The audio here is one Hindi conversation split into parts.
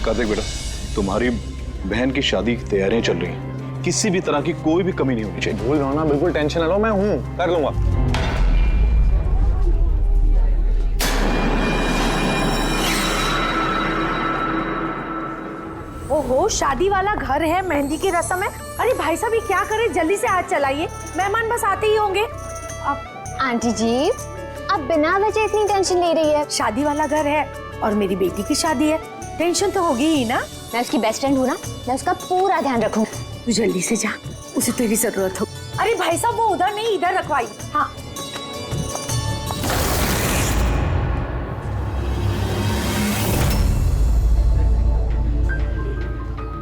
कार्तिक बेटा, तुम्हारी बहन की शादी की तैयारियां चल रही हैं, किसी भी तरह की कोई भी कमी नहीं होनी चाहिए। भूल रहा हूं ना, बिल्कुल टेंशन ना लो, मैं हूं, कर लूंगा। ओहो, शादी वाला घर है, मेहंदी की रस्म है। अरे भाई साहब ये क्या करे, जल्दी से हाथ चलाइए, मेहमान बस आते ही होंगे। अब आंटी जी, आप बिना वजह इतनी टेंशन ले रही है। शादी वाला घर है और मेरी बेटी की शादी है, टेंशन तो होगी ही ना। मैं उसकी बेस्ट फ्रेंड हूँ ना, मैं उसका पूरा ध्यान रखूंगी। तू जल्दी से जा, उसे तेरी जरूरत हो। अरे भाई साहब वो उधर नहीं, इधर रखवाई। हाँ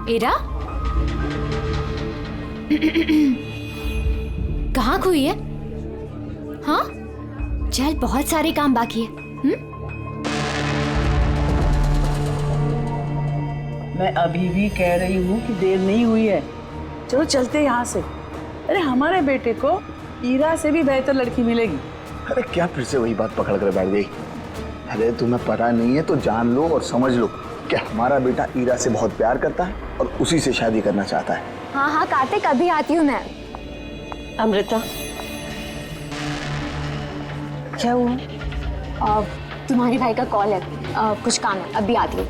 एरा कहाँ खोई है? हाँ चल, बहुत सारे काम बाकी है। मैं अभी भी कह रही हूँ कि देर नहीं हुई है, चलो चलते यहाँ से। अरे हमारे बेटे को ईरा से भी बेहतर लड़की मिलेगी। अरे क्या फिर से वही बात पकड़ कर बैठ गई? अरे तुम्हें पता नहीं है तो जान लो और समझ लो कि हमारा बेटा ईरा से बहुत प्यार करता है और उसी से शादी करना चाहता है। हाँ हाँ कार्तिक, अभी आती हूँ मैं। अमृता, क्या हुआ? तुम्हारे भाई का कॉल है, कुछ काम है, अभी आती हूँ।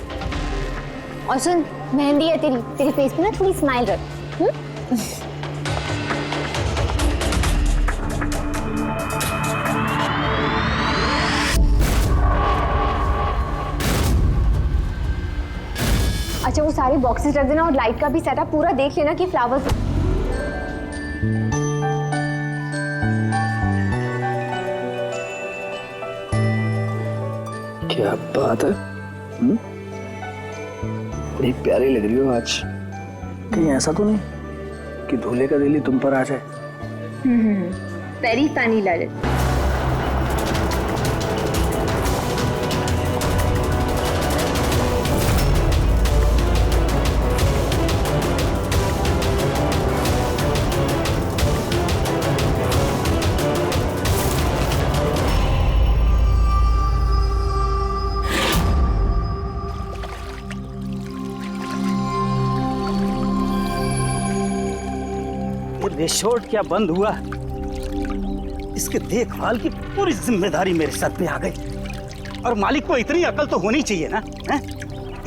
और सुन, मेहंदी है तेरे फेस पे ना, थोड़ी स्माइल रख। अच्छा वो सारे बॉक्सेस रख देना और लाइट का भी सेटअप पूरा देख लेना कि फ्लावर्स। क्या बात है, बड़ी प्यारी लग रही हो आज। कहीं ऐसा तो नहीं कि दूल्हे का दिल ही तुम पर आ जाए? Very funny Lalit. रिसोर्ट क्या बंद हुआ, इसके देखभाल की पूरी जिम्मेदारी मेरे सर पे आ गई। और मालिक को इतनी अकल तो होनी चाहिए ना, है?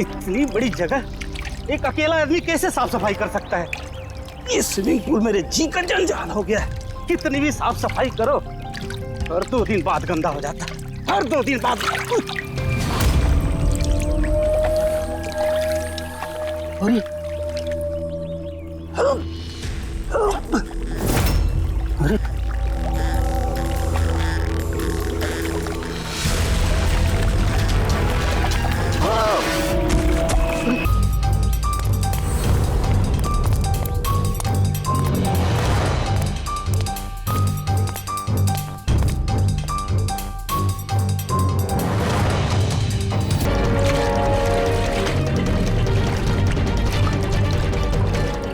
इतनी बड़ी जगह एक अकेला आदमी कैसे साफ सफाई कर सकता है? ये स्विमिंग पूल मेरे जी का जंजाल हो गया है। कितनी भी साफ सफाई करो हर 2 दिन बाद गंदा हो जाता है, हर 2 दिन बाद। अरे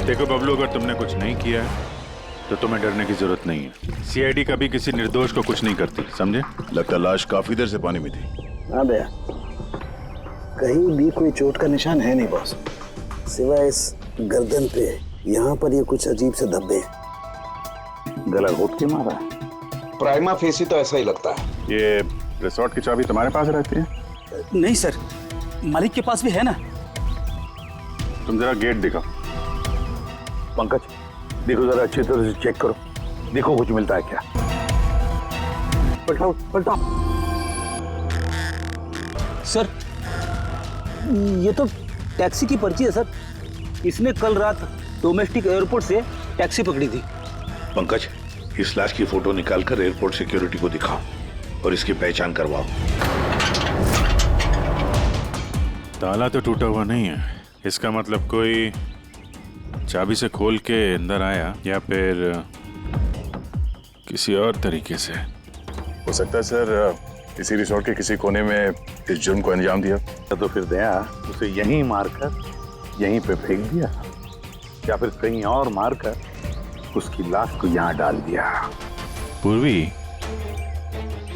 देखो बबलू, अगर तुमने कुछ नहीं किया है तो तुम्हें डरने की जरूरत नहीं है। सीआईडी कभी किसी निर्दोष को कुछ नहीं करती, समझे? लगता लाश काफी देर से पानी में थी। हाँ भैया, कहीं भी कोई चोट का निशान है नहीं बॉस, सिवाय इस गर्दन पे। यहाँ पर ये कुछ अजीब से धब्बे हैं। गला घोट के मारा है। प्राइमा फेसी तो ऐसा ही लगता है। ये रिसोर्ट की चाबी तुम्हारे पास रहती है? नहीं सर, मालिक के पास भी है ना। तुम जरा गेट दिखाओ। पंकज, देखो जरा अच्छी तरह से चेक करो, देखो कुछ मिलता है क्या। पलटाओ पलटाओ। सर ये तो टैक्सी की पर्ची है सर, इसने कल रात डोमेस्टिक एयरपोर्ट से टैक्सी पकड़ी थी। पंकज, इस लाश की फोटो निकालकर एयरपोर्ट सिक्योरिटी को दिखाओ और इसकी पहचान करवाओ। ताला तो टूटा हुआ नहीं है, इसका मतलब कोई चाबी से खोल के अंदर आया या फिर किसी और तरीके से। हो सकता है सर किसी रिसोर्ट के किसी कोने में इस जुर्म को अंजाम दिया। तो फिर दया उसे यहीं मारकर यहीं पे फेंक दिया, या फिर कहीं और मारकर उसकी लाश को यहाँ डाल दिया। पूर्वी,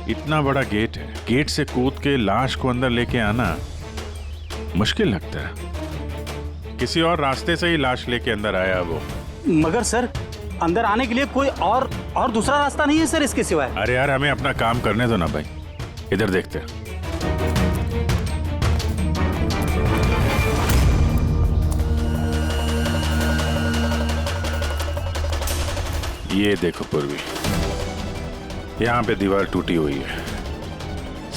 इतना बड़ा गेट है, गेट से कूद के लाश को अंदर लेके आना मुश्किल लगता है। किसी और रास्ते से ही लाश लेके अंदर आया वो। मगर सर, अंदर आने के लिए कोई और दूसरा रास्ता नहीं है सर इसके सिवाय। अरे यार, हमें अपना काम करने दो ना भाई, इधर देखते हैं। ये देखो पूर्वी, यहाँ पे दीवार टूटी हुई है,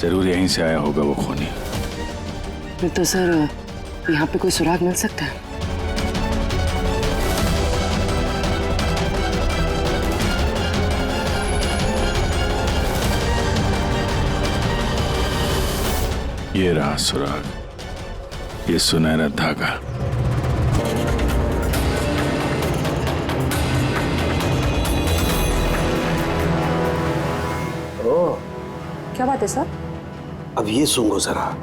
जरूर यहीं से आया होगा वो खूनी। तो सर यहाँ पे कोई सुराग मिल सकता है? ये रहा सुराग, ये सुनहरा धागा। ओह, क्या बात है सर? अब ये सुनो जरा।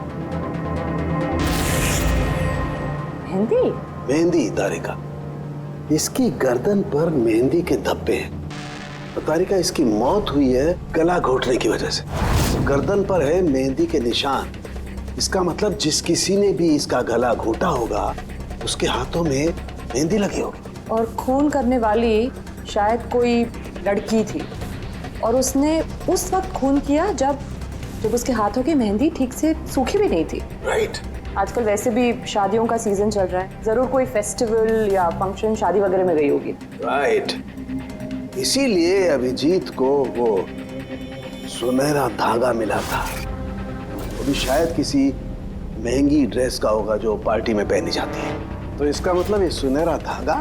मेहंदी? मेहंदी तारिका, इसकी गर्दन पर मेहंदी के धब्बे हैं। तारिका, इसकी मौत हुई है गला घोटने की वजह से। गर्दन पर है मेहंदी के निशान। इसका मतलब जिस किसी ने भी इसका गला घोटा होगा उसके हाथों में मेहंदी लगी होगी। और खून करने वाली शायद कोई लड़की थी और उसने उस वक्त खून किया जब उसके हाथों की मेहंदी ठीक से सूखी भी नहीं थी। राइट। आजकल वैसे भी शादियों का सीजन चल रहा है, जरूर कोई फेस्टिवल या फंक्शन शादी वगैरह में गई होगी। राइट, इसीलिए अभिजीत को वो सुनहरा धागा मिला था। वो भी शायद किसी महंगी ड्रेस का होगा जो पार्टी में पहनी जाती है। तो इसका मतलब ये सुनहरा धागा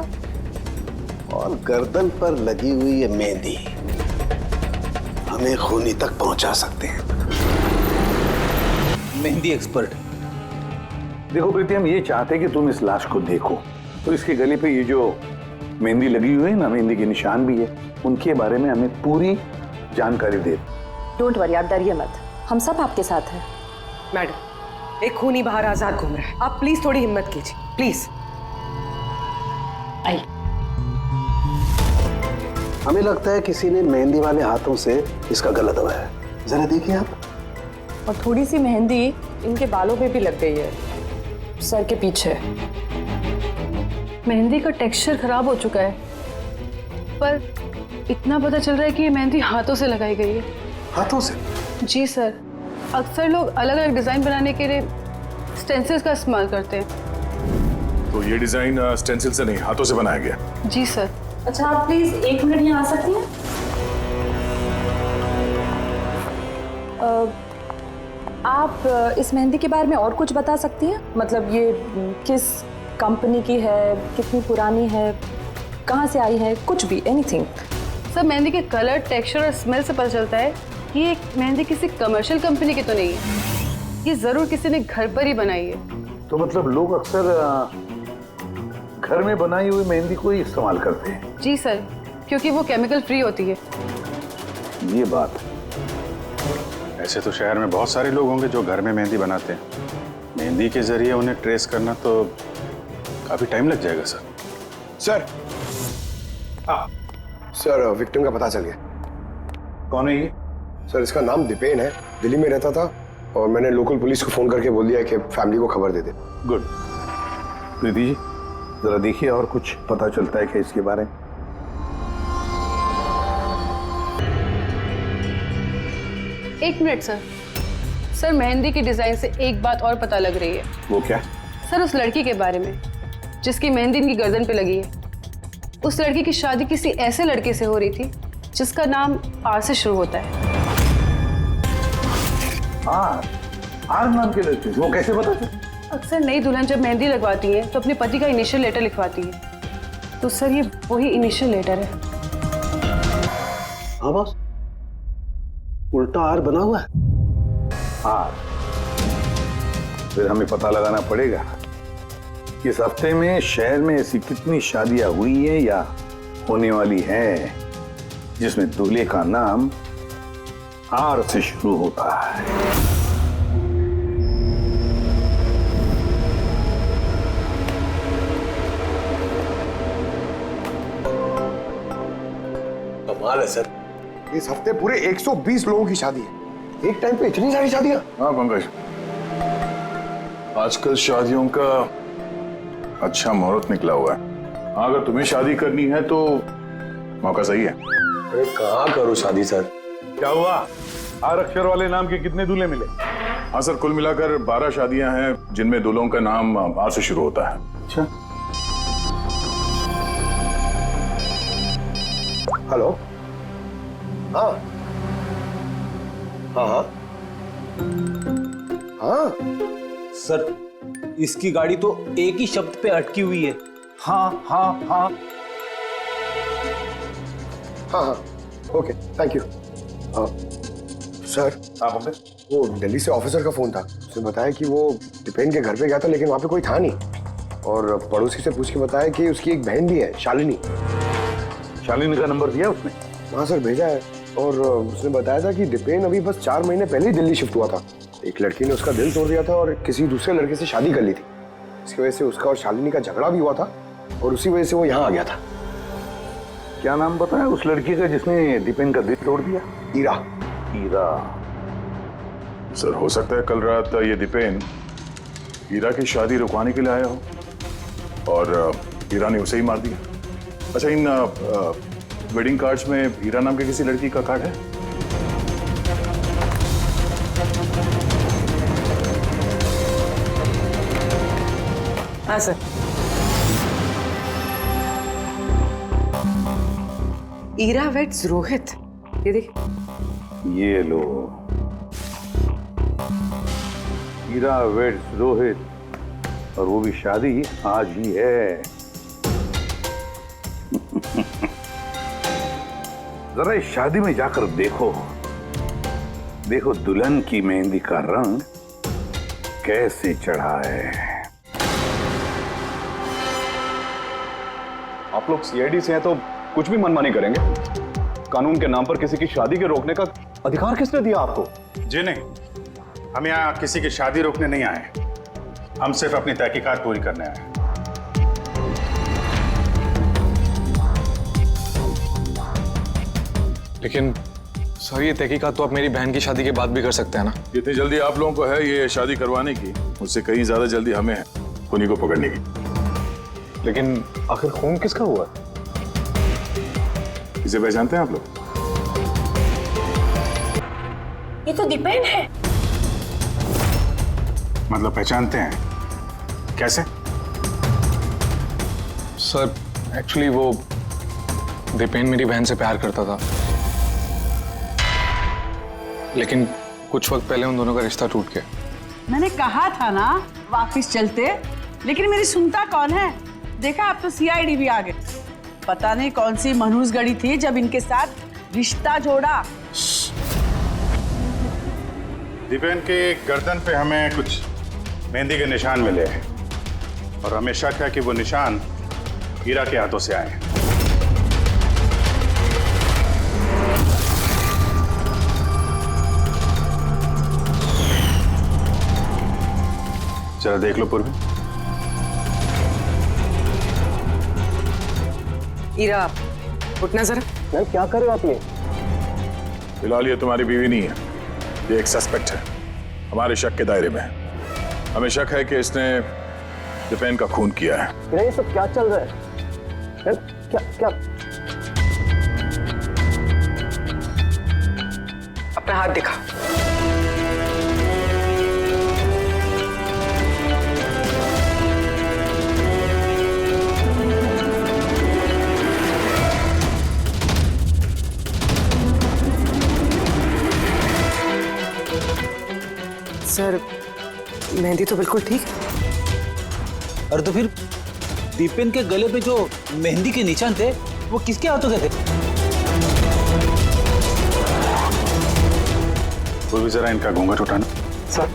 और गर्दन पर लगी हुई ये मेहंदी हमें खूनी तक पहुंचा सकते हैं। मेहंदी एक्सपर्ट। देखो प्रीति, हम ये चाहते हैं कि तुम इस लाश को देखो, तो इसके गले पे ये जो मेहंदी लगी हुई है ना, मेहंदी के निशान भी है, उनके बारे में हमें पूरी जानकारी दे। डोंट वरी, आप डरिए मत, हम सब आपके साथ हैं। मैडम, एक खूनी बाहर आजाद घूम रहा है, आप प्लीज थोड़ी हिम्मत कीजिए, प्लीज। आई। हमें लगता है किसी ने मेहंदी वाले हाथों से इसका गला दबाया है। जरा देखिए आप। और थोड़ी सी मेहंदी इनके बालों पे भी लग गई है, सर के पीछे। मेहंदी का टेक्सचर खराब हो चुका है, पर इतना पता चल रहा है कि ये मेहंदी हाथों से लगाई गई है। हाथों से? जी सर, अक्सर लोग अलग अलग डिजाइन बनाने के लिए स्टेंसिल्स का इस्तेमाल करते हैं। तो ये डिजाइन स्टेंसिल से नहीं, हाथों से बनाया गया। जी सर। अच्छा, आप प्लीज 1 मिनट यहाँ आ सकती हैं? आप इस मेहंदी के बारे में और कुछ बता सकती हैं? मतलब ये किस कंपनी की है, कितनी पुरानी है, कहाँ से आई है, कुछ भी, एनीथिंग। सर, मेहंदी के कलर, टेक्सचर और स्मेल से पता चलता है कि ये मेहंदी किसी कमर्शियल कंपनी की तो नहीं है, ये जरूर किसी ने घर पर ही बनाई है। तो मतलब लोग अक्सर घर में बनाई हुई मेहंदी को ही इस्तेमाल करते हैं? जी सर, क्योंकि वो केमिकल फ्री होती है। ये बात है। ऐसे तो शहर में बहुत सारे लोग होंगे जो घर में मेहंदी बनाते हैं। मेहंदी के जरिए उन्हें ट्रेस करना तो काफी टाइम लग जाएगा सर। सर, हाँ सर, विक्टिम का पता चल गया। कौन है ये? सर, इसका नाम दीपेन है, दिल्ली में रहता था और मैंने लोकल पुलिस को फोन करके बोल दिया कि फैमिली को खबर दे दे। गुड। प्रीति जी, जरा देखिए और कुछ पता चलता है क्या इसके बारे में? एक मिनट सर। सर, मेहंदी की डिजाइन से एक बात और पता लग रही है। वो क्या? सर, उस लड़की के बारे में जिसकी मेहंदी इनकी गर्दन पे लगी है, उस लड़की की शादी किसी ऐसे लड़के से हो रही थी जिसका नाम आर से शुरू होता है। आर नाम के लड़के? वो कैसे पता चला? अक्सर नई दुल्हन जब मेहंदी लगवाती है तो अपने पति का इनिशियल लेटर लिखवाती है, तो सर ये वही इनिशियल लेटर है। हाँ बॉस, उल्टा आर बना हुआ है। आर? फिर हमें पता लगाना पड़ेगा इस हफ्ते में शहर में ऐसी कितनी शादियां हुई है या होने वाली है जिसमें दूल्हे का नाम आर से शुरू होता है। कमाल है सर, इस हफ्ते पूरे 120 लोगों की शादी है। एक टाइम पे इतनी सारी शादियां? हाँ पंकज, आजकल शादियों का अच्छा मुहूर्त निकला हुआ है। हाँ, अगर तुम्हें शादी करनी है तो मौका सही है। अरे कहाँ करूँ शादी सर? क्या हुआ? आर अक्षर वाले नाम के कितने दूल्हे मिले? हाँ सर, कुल मिलाकर 12 शादियां हैं जिनमें दूल्हों का नाम आ से शुरू होता है। अच्छा, हेलो। हाँ हाँ हाँ हाँ सर, इसकी गाड़ी तो एक ही शब्द पे अटकी हुई है, हाँ हाँ हाँ। हाँ हाँ ओके, थैंक यू। सर, आप बोले? वो दिल्ली से ऑफिसर का फोन था। उसने बताया कि वो दीपेन के घर पे गया था लेकिन वहाँ पे कोई था नहीं, और पड़ोसी से पूछ के बताया कि उसकी एक बहन भी है, शालिनी। शालिनी का नंबर दिया उसने? हाँ सर, भेजा है। और उसने बताया था कि दीपेन अभी बस 4 महीने पहले ही दिल्ली शिफ्ट हुआ था। एक लड़की ने उसका दिल तोड़ दिया था और किसी दूसरे लड़के से शादी कर ली थी। इसकी वजह से उसका और शालिनी का झगड़ा भी हुआ था और उसी वजह से वो यहाँ आ गया था। क्या नाम बताया उस लड़की का जिसने दीपेन का दिल तोड़ दिया? ईरा। ईरा। सर, हो सकता है कल रात ये दीपेन हीरा की शादी रुकवाने के लिए आया हो और हीरा ने उसे ही मार दिया। अच्छा, इन वेडिंग कार्ड्स में हीरा नाम के किसी लड़की का कार्ड है? हाँ सर। ईरा वेट्स रोहित, ये देख। ये लो, हीरा वेड्स रोहित, और वो भी शादी आज ही है। जरा इस शादी में जाकर देखो, देखो दुल्हन की मेहंदी का रंग कैसे चढ़ा है। आप लोग सीआईडी से हैं तो कुछ भी मनमानी करेंगे? कानून के नाम पर किसी की शादी के रोकने का अधिकार किसने दिया आपको? जी नहीं, हम यहाँ किसी की शादी रोकने नहीं आए, हम सिर्फ अपनी तहकीकात पूरी करने आए हैं। लेकिन सर, ये तहकीकात तो आप मेरी बहन की शादी के बाद भी कर सकते हैं ना? जितनी जल्दी आप लोगों को है ये शादी करवाने की, उससे कहीं ज्यादा जल्दी हमें है खूनी को पकड़ने की। लेकिन आखिर खून किसका हुआ? इसे पहचानते हैं आप लोग? ये तो दीपेन है। मतलब पहचानते हैं? कैसे? सर, एक्चुअली वो दीपेन मेरी बहन से प्यार करता था, लेकिन कुछ वक्त पहले उन दोनों का रिश्ता टूट गया। मैंने कहा था ना वापिस चलते, लेकिन मेरी सुनता कौन है? देखा, अब तो सीआईडी भी आ गए। पता नहीं कौन सी मनहूस गड़ी थी जब इनके साथ रिश्ता जोड़ा। दीपेन के गर्दन पे हमें कुछ मेहंदी के निशान मिले हैं और हमें शक है कि वो निशान हीरा के हाथों से आए हैं। जरा देख लो पूर्वी। ईरा, उठना जरा। मैम क्या कर रहे हो आप? ये फिलहाल ये तुम्हारी बीवी नहीं है, ये एक सस्पेक्ट है, हमारे शक के दायरे में है। हमें शक है कि इसने दीपेन का खून किया है। ये सब क्या चल रहा है? क्या क्या? अपना हाथ दिखा। सर, मेहंदी तो बिल्कुल ठीक है। और तो फिर दीपेन के गले पे जो मेहंदी के निशान थे वो किसके हाथों के थे? वो भी जरा इनका घूंघट उठाना। सर,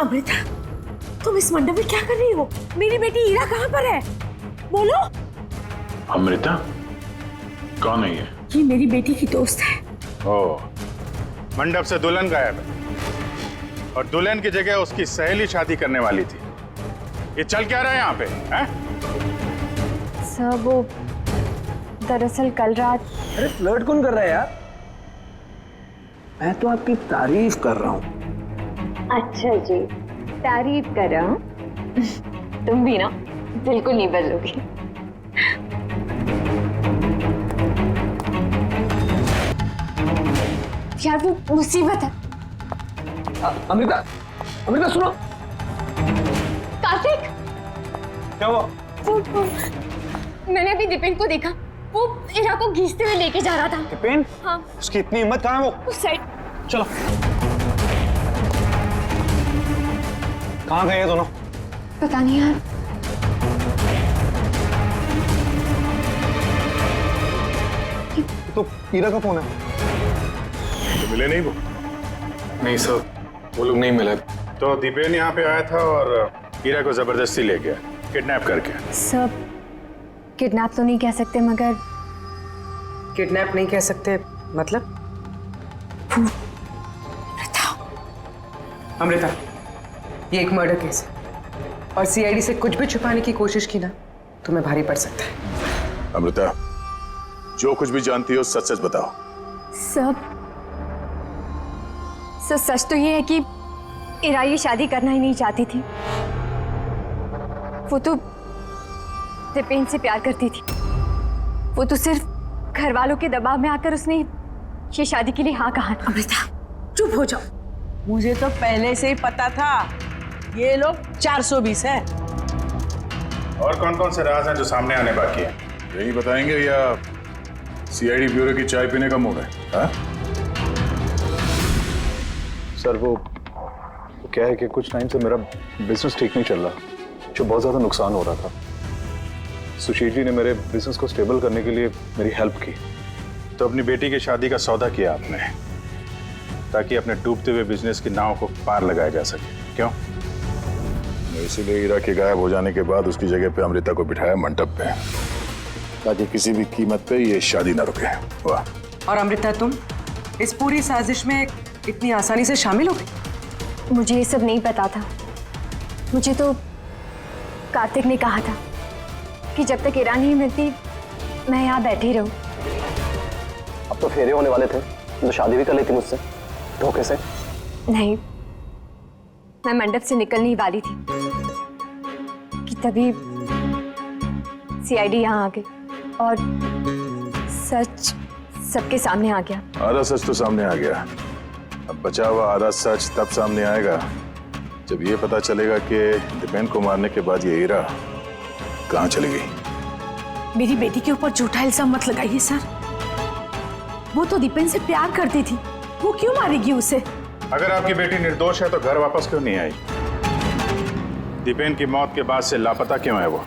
अमृता, तुम इस मंडप में क्या कर रही हो? मेरी बेटी ईरा कहाँ पर है? बोलो। अमृता? कौन है ये? ये मेरी बेटी की दोस्त है। ओह, मंडप से दुल्हन गायब है और दुल्हन की जगह उसकी सहेली शादी करने वाली थी। ये चल क्या रहा है यहाँ पे, हैं? सर वो दरअसल कल रात। अरे फ्लर्ट कौन कर रहा है यार? मैं तो आपकी तारीफ कर रहा हूँ। अच्छा जी, तारीफ कर रहा हूँ। तुम भी ना बिल्कुल नहीं बदलोगे। यार वो मुसीबत है। अमृता, अमृता सुनो। कार्तिक, क्या हुआ? वो मैंने अभी दीपेन को देखा, वो इरा को घींचते हुए लेके जा रहा था। दीपेन? हाँ। उसकी इतनी हिम्मत कहाँ है वो? उस साइड। चलो। कहाँ गए ये दोनों? पता नहीं यार। तो ईरा का फोन है। तो मिले नहीं वो? नहीं सर, वो लोग नहीं मिले। तो दीपेन यहाँ पे आया था और हीरा को जबरदस्ती ले गया, किडनैप करके। सब किडनैप तो नहीं कह सकते, मगर किडनैप नहीं कह सकते मतलब? अमृता, ये एक मर्डर केस है और सीआईडी से कुछ भी छुपाने की कोशिश की ना, तुम्हें भारी पड़ सकता है। अमृता, जो कुछ भी जानती हो सच सच बताओ। सब सच तो ये है कि इरा ये शादी करना ही नहीं चाहती थी। वो तो दीपेन से प्यार करती थी। वो तो सिर्फ घर वालों के दबाव में आकर उसने ये शादी के लिए हाँ कहा। अमृता चुप हो जाओ। मुझे तो पहले से ही पता था ये लोग 420 है। और कौन कौन से राज हैं जो सामने आने बाकी हैं? यही बताएंगे या सीआईडी ब्यूरो की चाय पीने का मूड है? हाँ? सर वो क्या है कि कुछ टाइम से मेरा बिजनेस ठीक नहीं चल रहा, जो बहुत ज़्यादा नुकसान हो रहा था। सुशील जी ने मेरे बिजनेस को स्टेबल करने के लिए मेरी हेल्प की। तो अपनी बेटी की शादी का सौदा किया आपने, ताकि अपने डूबते हुए बिजनेस की नाव को पार लगाया जा सके, क्यों? इसीलिए हीरा के गायब हो जाने के बाद उसकी जगह पे अमृता को बिठाया मंडप पे, ताकि किसी भी कीमत पे ये शादी ना रुके। वाह। और अमृता, तुम इस पूरी साजिश में इतनी आसानी से शामिल हो गई? मुझे ये सब नहीं पता था। मुझे तो कार्तिक ने कहा था कि जब तक इरा नहीं मिलती मैं यहाँ बैठी रहूं। अब तो फेरे होने वाले थे, तो शादी भी कर लेती मुझसे धोखे से। नहीं, मैं मंडप से निकलने वाली थी कि तभी सीआईडी यहाँ आ गई और सच सबके सामने आ गया। आधा सच तो सामने आ गया, अब बचा हुआ आधा सच तब सामने आएगा जब ये पता चलेगा कि दीपेन को मारने के बाद ये हीरा कहाँ चली गई। मेरी बेटी के ऊपर झूठा इल्जाम मत लगाइए सर। वो तो दीपेन से प्यार करती थी, वो क्यों मारेगी उसे? अगर आपकी बेटी निर्दोष है तो घर वापस क्यों नहीं आई? दीपेन की मौत के बाद से लापता क्यों है वो?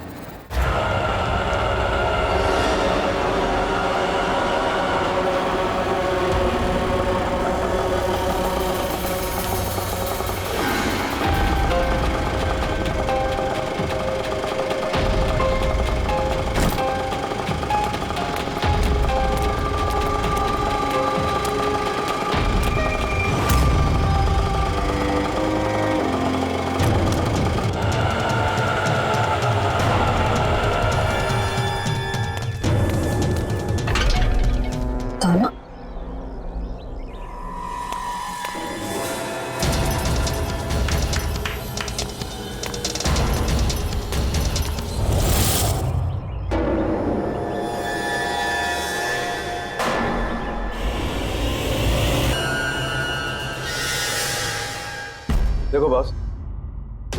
देखो बॉस,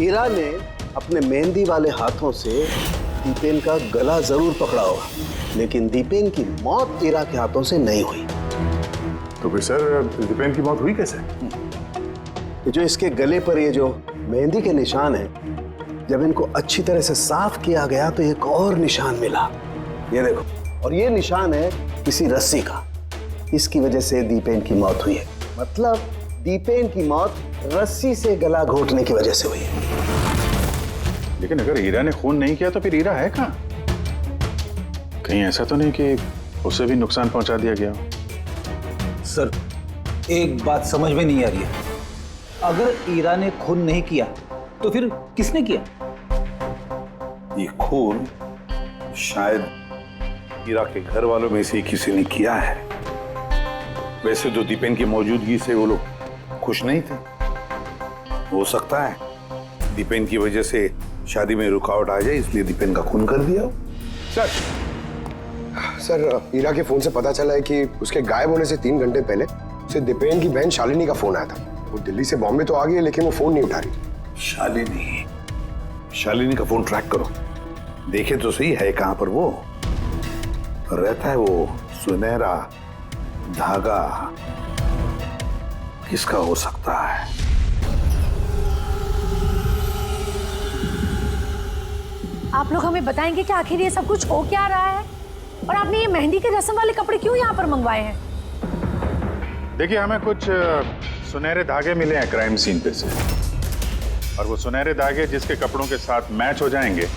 ईरा ने अपने मेहंदी वाले हाथों से दीपेन का गला जरूर पकड़ा होगा, लेकिन दीपेन की मौत ईरा के हाथों से नहीं हुई। तो फिर सर दीपेन की मौत हुई कैसे? ये जो इसके गले पर ये जो मेहंदी के निशान हैं, जब इनको अच्छी तरह से साफ किया गया तो एक और निशान मिला। ये देखो, और ये निशान है किसी रस्सी का। इसकी वजह से दीपेन की मौत हुई है। मतलब दीपेन की मौत रस्सी से गला घोटने की वजह से हुई है। लेकिन अगर हीरा ने खून नहीं किया तो फिर हीरा है कहाँ? कहीं ऐसा तो नहीं कि उसे भी नुकसान पहुंचा दिया गया हो? सर, एक बात समझ में नहीं आ रही है। अगर ईरा ने खून नहीं किया तो फिर किसने किया? ये खून शायद हीरा के घर वालों में से किसी ने किया है। वैसे तो दीपेन की मौजूदगी से वो लोग खुश नहीं थे। हो सकता है दीपेन की वजह से शादी में रुकावट आ जाए, इसलिए दीपेन का खून कर दिया। सर हीरा के फोन से पता चला है कि उसके गायब होने से 3 घंटे पहले उसे दीपेन की बहन शालिनी का फोन आया था। वो दिल्ली से बॉम्बे तो आ गई है, लेकिन वो फोन नहीं उठा रही। शालिनी का फोन ट्रैक करो, देखे तो सही है कहां पर वो रहता है। वो सुनहरा धागा किसका हो सकता है? आप लोग हमें बताएंगे कि आखिर ये सब कुछ हो क्या रहा है, और आपने ये मेहंदी के रस्म वाले कपड़े क्यों यहाँ पर मंगवाए हैं? देखिए, हमें कुछ सुनहरे धागे मिले हैं क्राइम सीन पे से, और वो सुनहरे धागे जिसके कपड़ों के साथ मैच हो जाएंगे,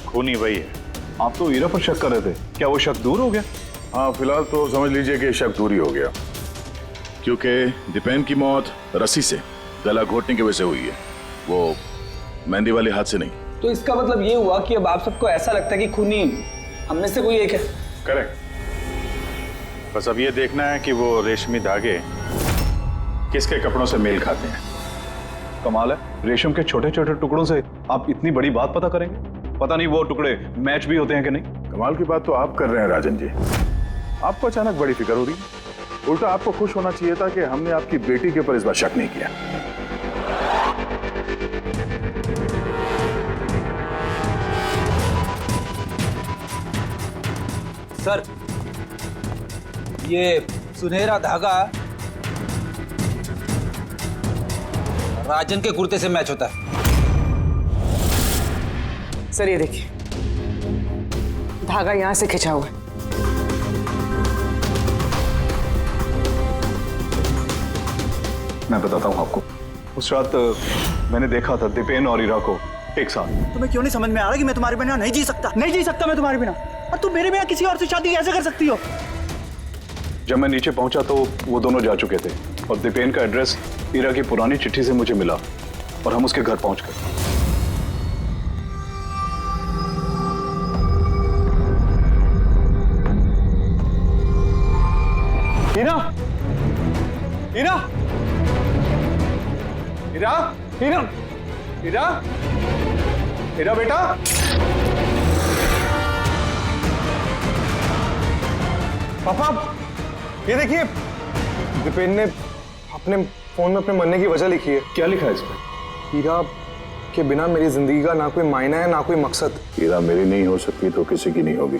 खूनी वही है। आप तो हीरा पर शक कर रहे थे, क्या वो शक दूर हो गया? हाँ, फिलहाल तो समझ लीजिए कि शक दूर ही हो गया, क्योंकि दीपेन की मौत रस्सी से गला घोटने की वजह से हुई है, वो मेहंदी वाले हाथ से नहीं। तो इसका मतलब ये हुआ कि अब आप सबको ऐसा लगता है कि खूनी हम में से कोई एक है? करेक्ट। बस अब ये देखना है कि वो रेशमी धागे किसके कपड़ों से मेल खाते हैं। कमाल है, रेशम के छोटे छोटे टुकड़ों से आप इतनी बड़ी बात पता करेंगे। पता नहीं वो टुकड़े मैच भी होते हैं कि नहीं। कमाल की बात तो आप कर रहे हैं राजन जी। आपको अचानक बड़ी फिक्र हो रही है। उल्टा आपको खुश होना चाहिए था कि हमने आपकी बेटी के ऊपर इस बार शक नहीं किया। सर, ये सुनहरा धागा राजन के कुर्ते से मैच होता है। सर ये देखिए, धागा यहां से खिंचा हुआ है। मैं बताता हूँ आपको, उस रात मैंने देखा था दीपेन और हीरा को एक साथ। तुम्हें क्यों नहीं समझ में आ रहा कि मैं तुम्हारे बिना नहीं जी सकता मैं तुम्हारे बिना, और तुम मेरे बिना किसी और से शादी कैसे कर सकती हो? जब मैं नीचे पहुंचा तो वो दोनों जा चुके थे, और दीपेन का एड्रेस हीरा की पुरानी चिट्ठी से मुझे मिला, और हम उसके घर पहुंच गए। हीरा, हीरा, हीरा, हीरा, हीरा, हीरा बेटा। पापा, ये देखिए, दीपेन ने अपने फोन में अपने मरने की वजह लिखी है। क्या लिखा है इसमें? हीरा के बिना मेरी जिंदगी का ना कोई मायना है, ना कोई मकसद। हीरा मेरी नहीं हो सकती तो किसी की नहीं होगी।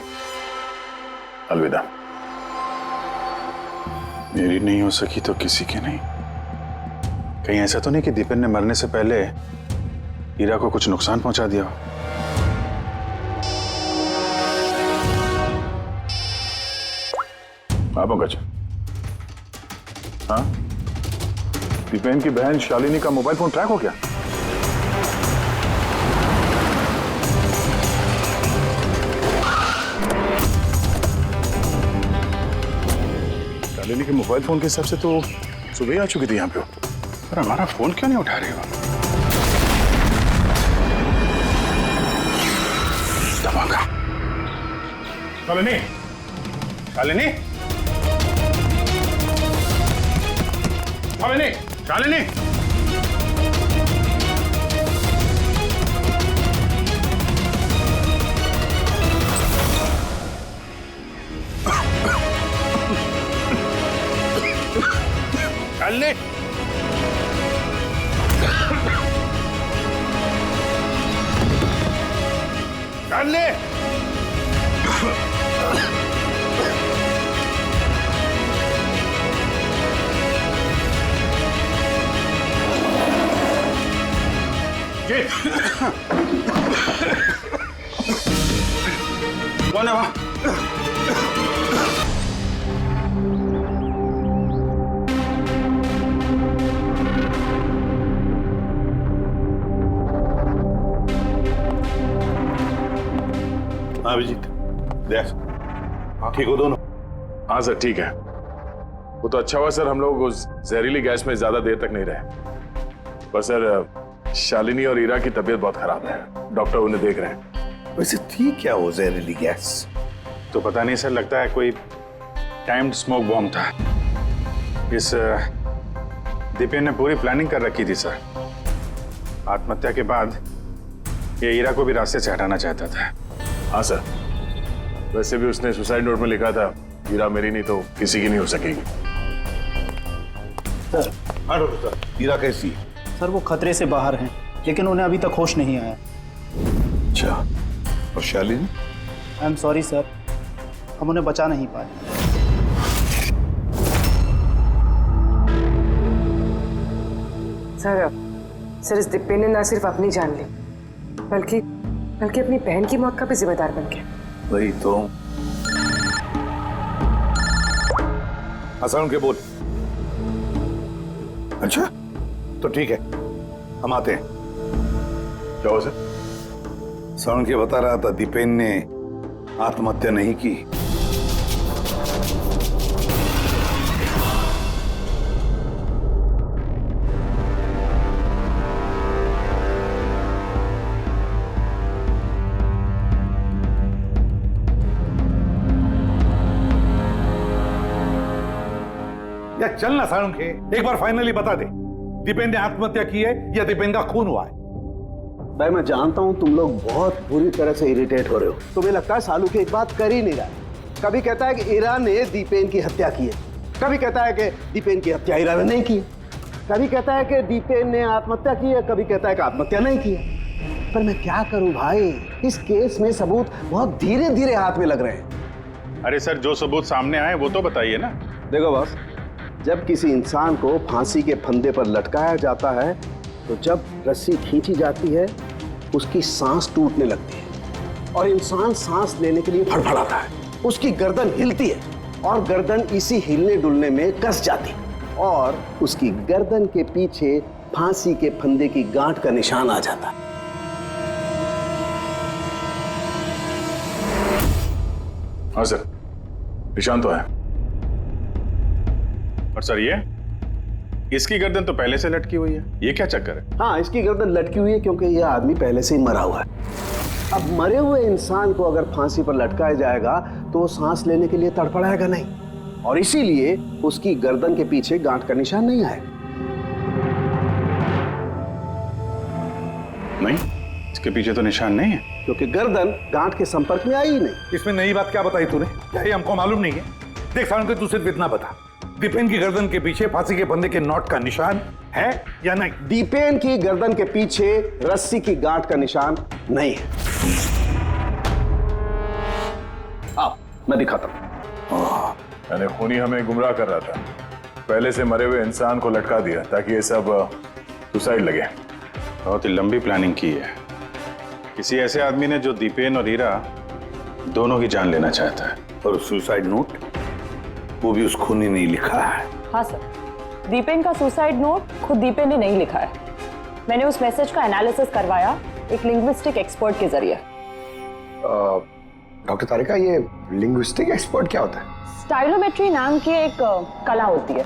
अलविदा। मेरी नहीं हो सकी तो किसी की नहीं। कहीं ऐसा तो नहीं कि दीपेन ने मरने से पहले हीरा को कुछ नुकसान पहुंचा दिया हो? हाँ पंकज, हाँ, दीपेन की बहन शालिनी का मोबाइल फोन ट्रैक हो गया? शालिनी के मोबाइल फोन के हिसाब से तो सुबह ही आ चुकी थी यहाँ पे, पर हमारा फोन क्यों नहीं उठा रही हो? धमाका। शालिनी, शालिनी, शालिनी, शालिनी। शालिनी, शालिनी। कौन है वहां? हाँ अभिजीत, देख ठीक हो दोनों? हाँ सर, ठीक है। वो तो अच्छा हुआ सर, हम लोग उस जहरीली गैस में ज्यादा देर तक नहीं रहे। पर सर शालिनी और ईरा की तबीयत बहुत खराब है, डॉक्टर उन्हें देख रहे हैं। वैसे थी क्या वो जहरीली गैस? तो पता नहीं सर, लगता है कोई टाइम्ड स्मोक बॉम्ब था। इस दीपेन ने पूरी प्लानिंग कर रखी थी सर। आत्महत्या के बाद ये ईरा को भी रास्ते से हटाना चाहता था। हाँ सर, वैसे भी उसने सुसाइड नोट में लिखा था, ईरा मेरी नहीं तो किसी की नहीं हो सकेगी। सर, हाँ डॉक्टर साहब, ईरा कैसी है? सर वो खतरे से बाहर हैं, लेकिन उन्हें अभी तक होश नहीं आया। अच्छा, और Shalini? I am sorry sir, हम उन्हें बचा नहीं पाए। सर इस दीपेन ने ना सिर्फ अपनी जान ली, बल्कि अपनी बहन की मौत का भी जिम्मेदार बन गया। वही तो। हसन के बोल। अच्छा, तो ठीक है, हम आते हैं। क्या हो सर? सरण के बता रहा था दीपेन ने आत्महत्या नहीं की। या चलना सारुण के, एक बार फाइनली बता दे, दीपेन ने आत्महत्या की है या दीपेन का खून हुआ है? भाई मैं जानता हूं तुम लोग बहुत बुरी तरह से इरिटेट हो रहे हो। तुम्हें लगता है सालू की एक बात कर ही नहीं रहा। कभी कहता है कि ईरा ने दीपेन की हत्या की है, कभी कहता है कि दीपेन की हत्या ईरा ने नहीं की, कभी कहता है कि दीपेन ने आत्महत्या की है, कभी कहता है कि आत्महत्या नहीं की है। पर मैं क्या करूं भाई, इस केस में सबूत बहुत धीरे धीरे हाथ में लग रहे हैं। अरे सर, जो सबूत सामने आए वो तो बताइए ना। देखो बॉस, जब किसी इंसान को फांसी के फंदे पर लटकाया जाता है तो जब रस्सी खींची जाती है उसकी सांस टूटने लगती है और इंसान सांस लेने के लिए फड़फड़ाता है, उसकी गर्दन हिलती है और गर्दन इसी हिलने डुलने में कस जाती है और उसकी गर्दन के पीछे फांसी के फंदे की गांठ का निशान आ जाता है। हाँ सर, निशान तो है। और सर ये इसकी गर्दन तो पहले से लटकी हुई है, ये क्या चक्कर है? हाँ, इसकी गर्दन लटकी हुई है क्योंकि यह आदमी पहले से ही मरा हुआ है। अब मरे हुए इंसान को अगर फांसी पर लटकाया जाएगा तो वो सांस लेने के लिए तड़फड़ाएगा नहीं और इसीलिए उसकी गर्दन के पीछे गांठ का निशान नहीं आएगा। नहीं, इसके पीछे तो निशान नहीं है क्योंकि गर्दन गांठ के संपर्क में आई ही नहीं। इसमें नई बात क्या बताई तूने? क्या ये हमको मालूम नहीं है? देख सारुण के, तू सिर्फ इतना बता, दीपेन की गर्दन के पीछे फांसी के फंदे के नोट का निशान है या नहीं? दीपेन की गर्दन के पीछे रस्सी की गांठ का निशान नहीं है। आओ मैं दिखाता हूं। यानी खूनी हमें गुमराह कर रहा था, पहले से मरे हुए इंसान को लटका दिया ताकि ये सब सुसाइड लगे। बहुत ही लंबी प्लानिंग की है किसी ऐसे आदमी ने जो दीपेन और ईरा दोनों की जान लेना चाहता है। और सुसाइड नोट वो भी उस खूनी ने लिखा है। हाँ सर, दीपेन का सुसाइड नोट खुद दीपेन ने नहीं लिखा है। मैंने उस मैसेज का एनालिसिस करवाया एक लिंग्विस्टिक एक्सपर्ट के जरिए। डॉक्टर तारिका, ये लिंग्विस्टिक एक्सपर्ट क्या होता है? स्टाइलोमेट्री नाम की एक कला होती है।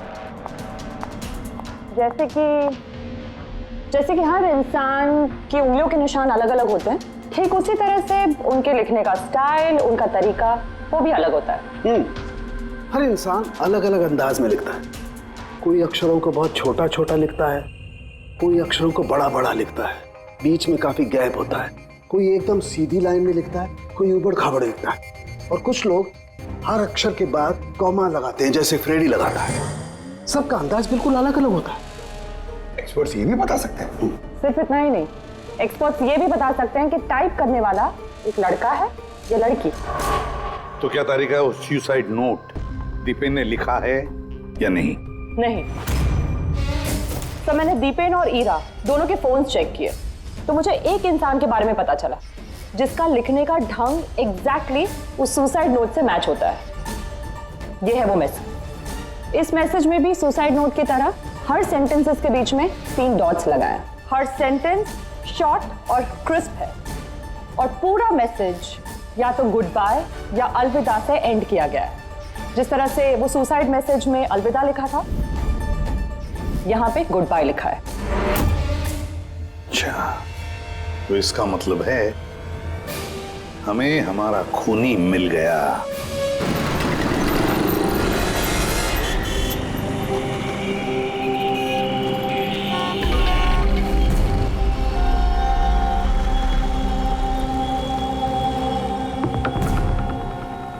जैसे कि हर इंसान की उंगलियों के निशान अलग अलग होते हैं, ठीक उसी तरह से उनके लिखने का स्टाइल, उनका तरीका वो भी अलग होता है। हर इंसान अलग अलग अंदाज में लिखता है। कोई अक्षरों को बहुत छोटा छोटा लिखता है, कोई अक्षरों को बड़ा बड़ा लिखता है, बीच में काफी गैप होता है, कोई एकदम सीधी लाइन में लिखता है, कोई ऊबड़ खाबड़ लिखता है और कुछ लोग हर अक्षर के बाद कॉमा लगाते हैं जैसे फ्रेडी लगाता है। सबका अंदाज बिल्कुल अलग अलग होता है। एक्सपर्ट्स ये भी बता सकते हैं? सिर्फ इतना ही नहीं, एक्सपर्ट्स ये भी बता सकते हैं कि टाइप करने वाला एक लड़का है या लड़की। तो क्या तारीख है, वो सुसाइड नोट दीपेन ने लिखा है या नहीं? नहीं। तो मैंने दीपेन और ईरा दोनों के फोन चेक किए तो मुझे एक इंसान के बारे में पता चला जिसका लिखने का ढंग एग्जैक्टली उस सुसाइड नोट से मैच होता है। ये है वो मैसेज। इस मैसेज में भी सुसाइड नोट की तरह हर सेंटेंसेस के बीच में 3 डॉट्स लगाए। हर सेंटेंस शॉर्ट और क्रिस्प है और पूरा मैसेज या तो गुड बाय या अलविदा से एंड किया गया है। जिस तरह से वो सुसाइड मैसेज में अलविदा लिखा था, यहाँ पे गुड बाय लिखा है। अच्छा, तो इसका मतलब है हमें हमारा खूनी मिल गया।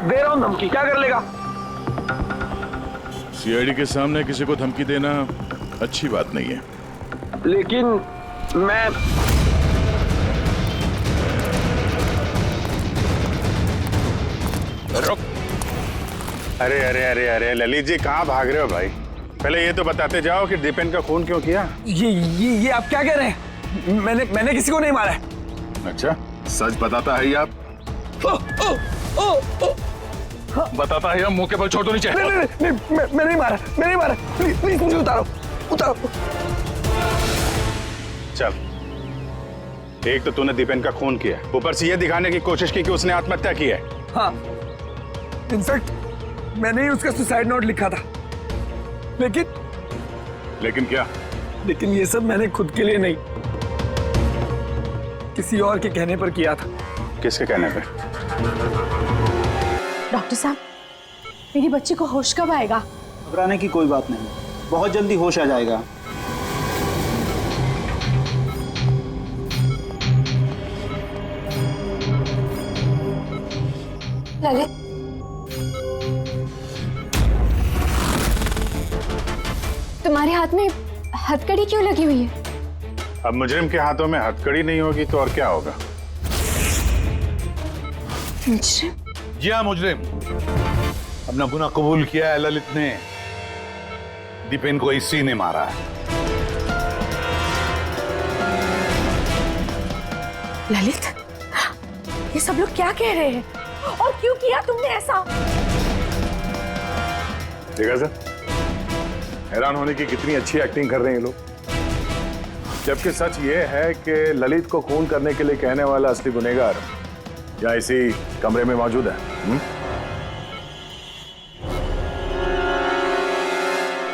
दे रहा हूं धमकी, क्या कर लेगा? सीआईडी के सामने किसी को धमकी देना अच्छी बात नहीं है। लेकिन मैं रुक। अरे अरे अरे अरे ललित जी, कहाँ भाग रहे हो भाई? पहले ये तो बताते जाओ कि दीपेन का खून क्यों किया? ये आप क्या कह रहे हैं? मैंने किसी को नहीं मारा है। अच्छा, सच बताता है आप? बताता है, मुंह के बल छोड़ दो नीचे। नहीं, मैं नहीं मारा, प्लीज मुझे उतारो। चल, एक तो तूने दीपेन का खून किया, ऊपर से ये दिखाने की कोशिश की कि उसने आत्महत्या की है। हाँ, इनफैक्ट मैंने ही उसका सुसाइड नोट लिखा था। लेकिन क्या? लेकिन ये सब मैंने खुद के लिए नहीं, किसी और के कहने पर किया था। किसके कहने पे? डॉक्टर साहब, मेरी बच्ची को होश कब आएगा? घबराने की कोई बात नहीं, बहुत जल्दी होश आ जाएगा। ललित, तुम्हारे हाथ में हथकड़ी क्यों लगी हुई है? अब मुजरिम के हाथों में हथकड़ी नहीं होगी तो और क्या होगा? मुजरिम? जी हाँ, मुजरिम। अपना गुनाह कबूल किया है ललित ने। दीपेन को इसी ने मारा है। ललित, ये सब लोग क्या कह रहे हैं और क्यों किया तुमने ऐसा? देखा सर, हैरान होने की कितनी अच्छी एक्टिंग कर रहे हैं ये लोग। जबकि सच ये है कि ललित को खून करने के लिए कहने वाला असली गुनहगार या इसी कमरे में मौजूद है।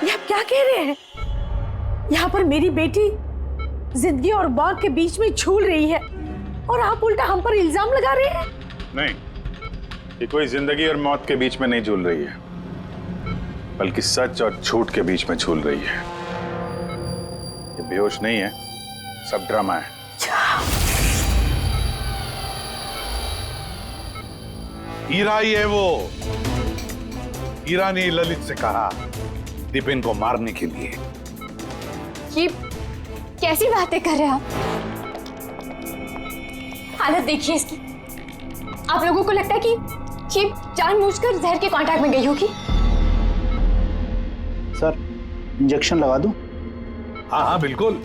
ये आप क्या कह रहे हैं? यहाँ पर मेरी बेटी जिंदगी और मौत के बीच में झूल रही है और आप उल्टा हम पर इल्जाम लगा रहे हैं। नहीं, ये कोई जिंदगी और मौत के बीच में नहीं झूल रही है, बल्कि सच और झूठ के बीच में झूल रही है। ये बेहोश नहीं है, सब ड्रामा है। हीरा ही है वो। हीरा ने ललित से कहा दीपेन को मारने के लिए। ये कैसी बातें कर रहे हैं आप? हालत देखिए इसकी। आप लोगों को लगता है कि ये जानबूझकर जहर के कांटेक्ट में गई होगी? सर, इंजेक्शन लगा दूं? हाँ हाँ बिल्कुल,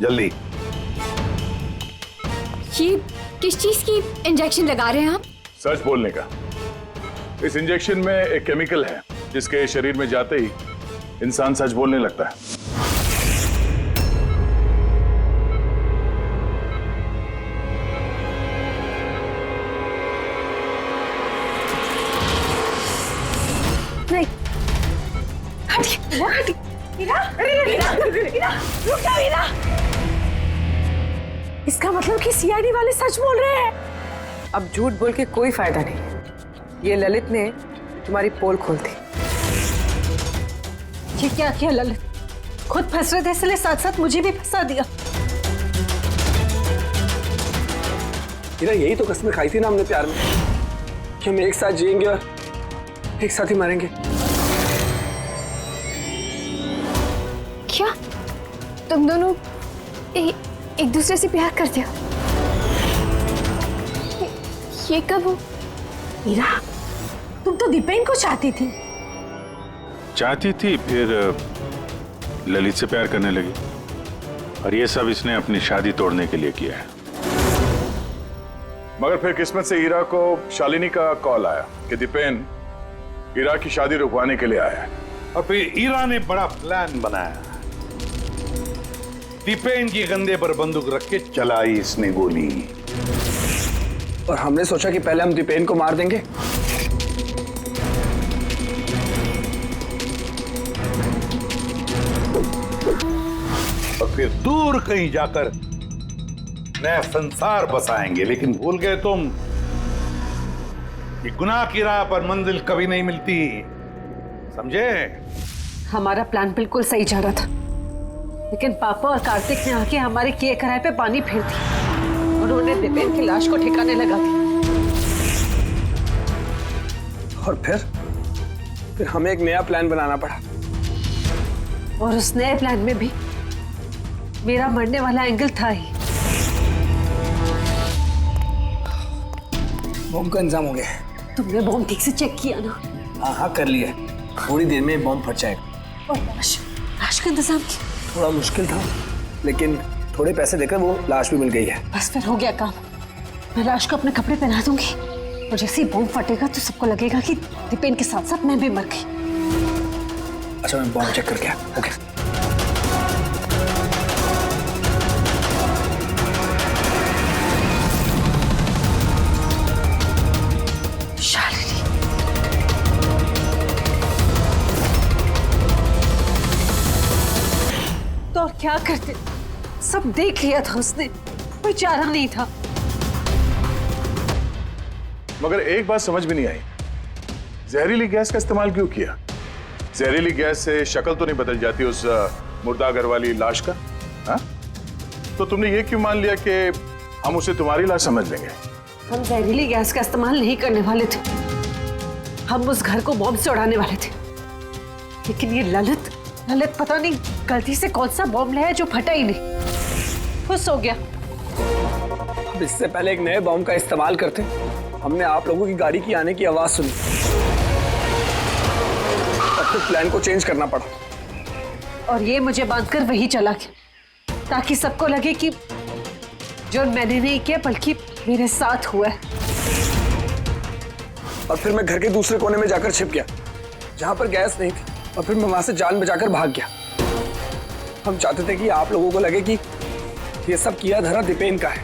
जल्दी। ये किस चीज की इंजेक्शन लगा रहे हैं आप? सच बोलने का। इस इंजेक्शन में एक केमिकल है जिसके शरीर में जाते ही इंसान सच बोलने लगता है। नहीं, हटिए। रुक जाओ हीरा। इसका मतलब कि सीआईडी वाले सच बोल रहे हैं। अब झूठ बोल के कोई फायदा नहीं। ये ललित ने तुम्हारी पोल खोल दी। ये क्या किया ललित? खुद फंस रहे थे इसलिए साथ साथ मुझे भी फंसा दिया। यही तो कसमें खाई थी ना हमने प्यार में, कि हम एक साथ जिएंगे और एक साथ ही मरेंगे। क्या तुम दोनों एक दूसरे से प्यार करते हो? ये कब हो? हीरा, तुम तो दीपेन को चाहती थी। फिर ललित से प्यार करने लगी, और ये सब इसने अपनी शादी तोड़ने के लिए किया है। मगर फिर किस्मत से हीरा को शालिनी का कॉल आया कि दीपेन हीरा की शादी रुकवाने के लिए आया है। और फिर हीरा ने बड़ा प्लान बनाया। दीपेन के कंधे पर बंदूक रख के चलाई इसने गोली। और हमने सोचा कि पहले हम दीपेन को मार देंगे, और फिर दूर कहीं जाकर नया संसार बसाएंगे, लेकिन भूल गए तुम कि गुनाह की राह पर मंजिल कभी नहीं मिलती, समझे? हमारा प्लान बिल्कुल सही जा रहा था, लेकिन पापा और कार्तिक ने आके हमारे किए कराए पे पानी फेर दिया। उन्होंने दीपेन की लाश को ठिकाने लगा दिया। और फिर हमें एक नया प्लान बनाना पड़ा। और उस नए प्लान में भी मेरा मरने वाला एंगल था ही। बॉम्ब का इंतजाम हो गया। तुमने बॉम्ब ठीक से चेक किया ना? हाँ कर लिया, थोड़ी देर में बॉम्ब फट जाएगा। और लाश का इंतजाम किया? थोड़ा मुश्किल था, लेकिन थोड़े पैसे देकर वो लाश भी मिल गई है। बस फिर हो गया काम। मैं लाश को अपने कपड़े पहना दूंगी और जैसे ही बॉम्ब फटेगा तो सबको लगेगा कि दीपेन के साथ साथ मैं भी मर गई। अच्छा मैं बॉम्ब चेक करके आया। ओके। शालिनी, तो और क्या करते? सब देख लिया था उसने, कोई चारा नहीं था। मगर एक बात समझ में नहीं आई, जहरीली गैस का इस्तेमाल क्यों किया? जहरीली गैस से शक्ल तो नहीं बदल जाती उस मुर्दा घर वाली लाश का? हाँ? तो तुमने ये क्यों मान लिया कि हम उसे तुम्हारी लाश समझ लेंगे? हम जहरीली गैस का इस्तेमाल नहीं करने वाले थे, हम उस घर को बॉम्ब से उड़ाने वाले थे। लेकिन ये ललित पता नहीं गलती से कौन सा बॉम्ब लाया जो फटा ही नहीं, खुश हो गया। अब इससे पहले एक नए बॉम्ब का इस्तेमाल करते, हमने आप लोगों की गाड़ी की आने की आवाज सुनी, तब फिर प्लान को चेंज करना पड़ा। और ये मुझे बांधकर वही चला गया ताकि सबको लगे कि जो मैंने नहीं किया बल्कि मेरे साथ हुआ है। और फिर मैं घर के दूसरे कोने में जाकर छिप गया जहां पर गैस नहीं थी, और फिर मैं वहां से जान बचाकर भाग गया। हम चाहते थे कि आप लोगों को लगे कि ये सब किया धरा दीपेन का है।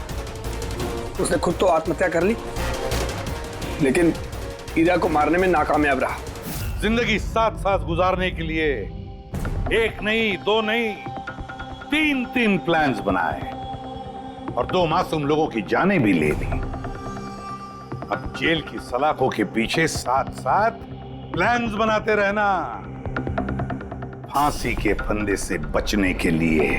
उसने खुद तो आत्महत्या कर ली, लेकिन ईरा को मारने में नाकामयाब रहा। जिंदगी साथ साथ गुजारने के लिए एक नहीं, दो नहीं, तीन प्लान्स बनाए और 2 मासूम लोगों की जानें भी ले ली। अब जेल की सलाखों के पीछे साथ साथ प्लान्स बनाते रहना, फांसी के फंदे से बचने के लिए।